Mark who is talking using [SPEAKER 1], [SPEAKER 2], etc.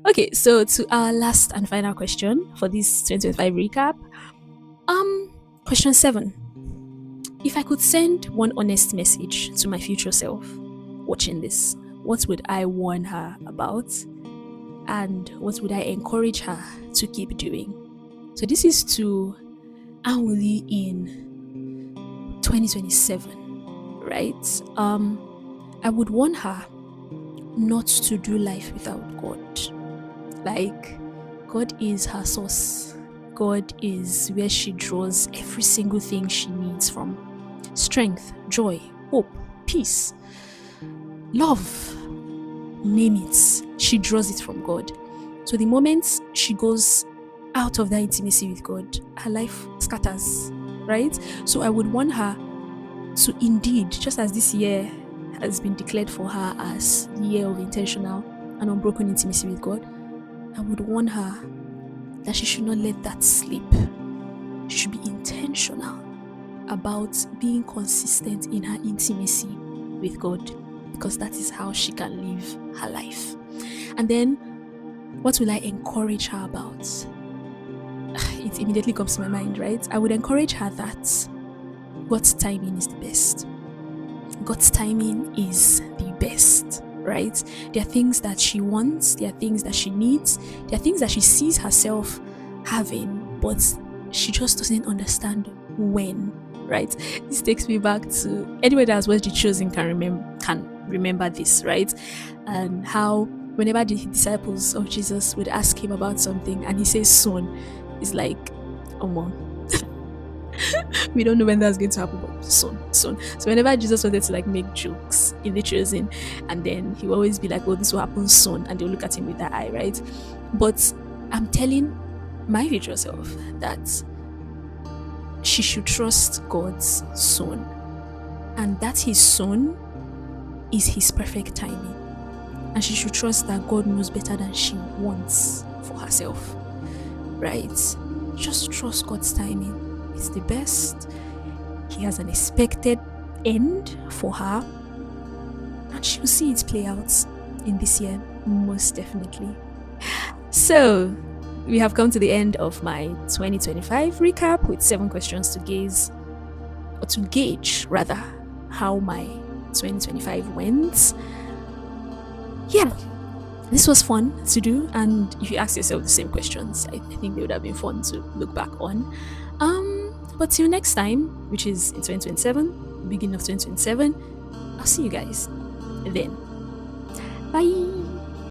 [SPEAKER 1] Okay, so to our last and final question for this 2025 recap. Um, Question 7. If I could send one honest message to my future self watching this, what would I warn her about? And what would I encourage her to keep doing? So this is to Anwuli in 2027, right? I would warn her not to do life without God. Like, God is her source. God is where she draws every single thing she needs from: strength, joy, hope, peace, love, name it. She draws it from God. So the moment she goes out of that intimacy with God, her life scatters, right? So I would want her to indeed, just as this year has been declared for her as the year of intentional and unbroken intimacy with God, I would warn her that she should not let that slip. She should be intentional about being consistent in her intimacy with God, because that is how she can live her life. And then, what will I encourage her about? It immediately comes to my mind, right? I would encourage her that God's timing is the best. God's timing is the best, right? There are things that she wants, there are things that she needs, there are things that she sees herself having, but she just doesn't understand when, right? This takes me back to anybody that has watched The Chosen can remember this, right? And how whenever the disciples of Jesus would ask him about something and he says soon, it's like, oh man, we don't know when that's going to happen, but soon. So whenever Jesus wanted to like make jokes in The Chosen, and then he will always be like, oh, this will happen soon, and they'll look at him with that eye, right? But I'm telling my future self that she should trust God's soon, and that his soon is his perfect timing, and she should trust that God knows better than she wants for herself, right? Just trust God's timing. It's the best. He has an expected end for her, and she'll see it play out in this year, most definitely. So, we have come to the end of my 2025 recap with 7 questions to gauge rather how my 2025 went. Yeah, this was fun to do, and if you ask yourself the same questions, I think they would have been fun to look back on. But till next time, which is in 2027, beginning of 2027, I'll see you guys then. Bye.